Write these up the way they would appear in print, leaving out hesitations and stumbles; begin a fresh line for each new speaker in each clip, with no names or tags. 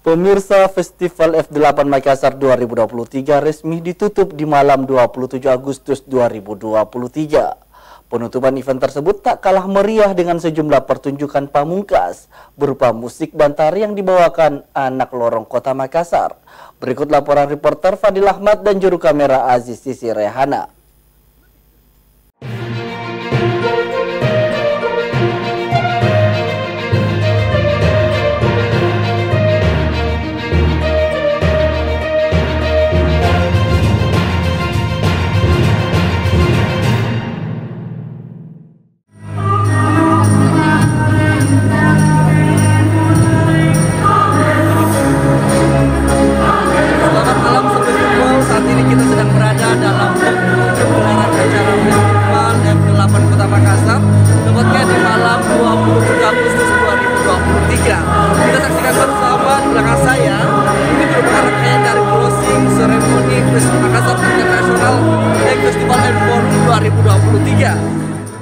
Pemirsa, Festival F8 Makassar 2023 resmi ditutup di malam 27 Agustus 2023. Penutupan event tersebut tak kalah meriah dengan sejumlah pertunjukan pamungkas berupa musik bantar yang dibawakan anak lorong Kota Makassar. Berikut laporan reporter Fadil Ahmad dan juru kamera Aziz Sisi Rehana.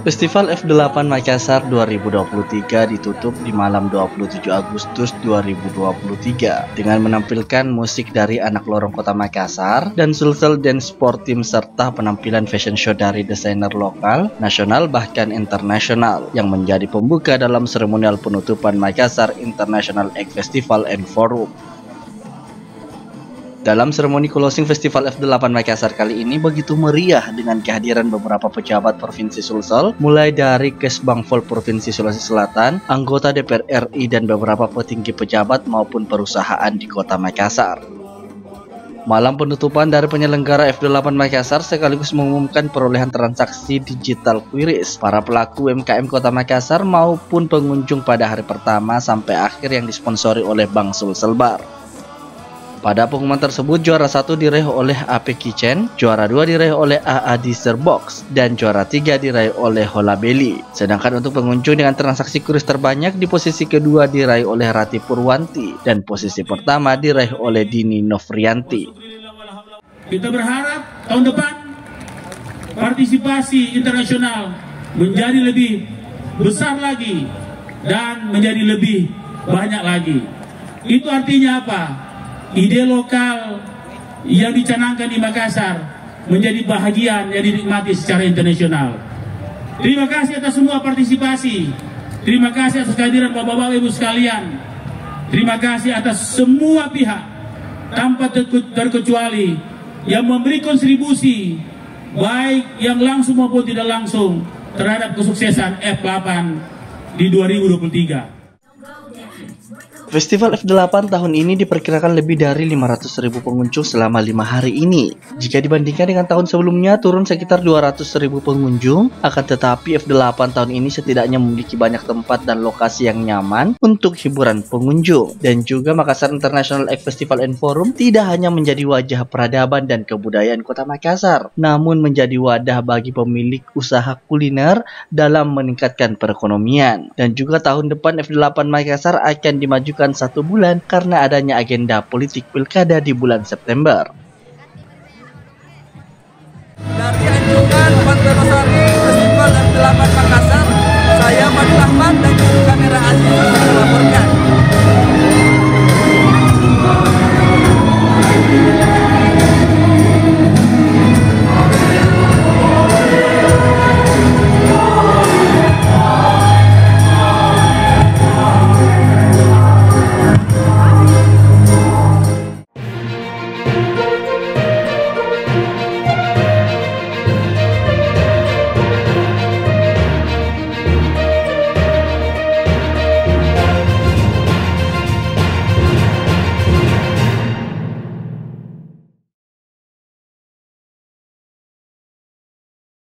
Festival F8 Makassar 2023 ditutup di malam 27 Agustus 2023 dengan menampilkan musik dari anak lorong Kota Makassar dan Sulsel Dance Sport Team serta penampilan fashion show dari desainer lokal, nasional bahkan internasional yang menjadi pembuka dalam seremonial penutupan Makassar International Egg Festival and Forum. Dalam seremoni closing Festival F8 Makassar kali ini begitu meriah dengan kehadiran beberapa pejabat Provinsi Sulsel, mulai dari Kesbangpol Provinsi Sulawesi Selatan, anggota DPR RI dan beberapa petinggi pejabat maupun perusahaan di Kota Makassar. Malam penutupan dari penyelenggara F8 Makassar sekaligus mengumumkan perolehan transaksi digital QRIS para pelaku UMKM Kota Makassar maupun pengunjung pada hari pertama sampai akhir yang disponsori oleh Bank Sulselbar. Pada pengumuman tersebut, juara 1 diraih oleh AP Kitchen, juara 2 diraih oleh AA Dessert Box, dan juara 3 diraih oleh Hola Belly. Sedangkan untuk pengunjung dengan transaksi QRIS terbanyak di posisi kedua diraih oleh Rati Purwanti, dan posisi pertama diraih oleh Dini Novrianti.
Kita berharap tahun depan partisipasi internasional menjadi lebih besar lagi dan menjadi lebih banyak lagi. Itu artinya apa? Ide lokal yang dicanangkan di Makassar menjadi bahagian yang dinikmati secara internasional. Terima kasih atas semua partisipasi. Terima kasih atas kehadiran bapak-bapak ibu sekalian. Terima kasih atas semua pihak tanpa terkecuali yang memberi kontribusi baik yang langsung maupun tidak langsung terhadap kesuksesan F8 di 2023.
Festival F8 tahun ini diperkirakan lebih dari 500.000 pengunjung selama 5 hari ini. Jika dibandingkan dengan tahun sebelumnya turun sekitar 200.000 pengunjung, akan tetapi F8 tahun ini setidaknya memiliki banyak tempat dan lokasi yang nyaman untuk hiburan pengunjung. Dan juga Makassar International Egg Festival and Forum tidak hanya menjadi wajah peradaban dan kebudayaan Kota Makassar, namun menjadi wadah bagi pemilik usaha kuliner dalam meningkatkan perekonomian. Dan juga tahun depan F8 Makassar akan dimajukan 1 bulan karena adanya agenda politik pilkada di bulan September.
Dari Anjungan Pantai Losari Festival F8 Makassar, saya Fadil Ahmad dan juru kamera Aziz melaporkan.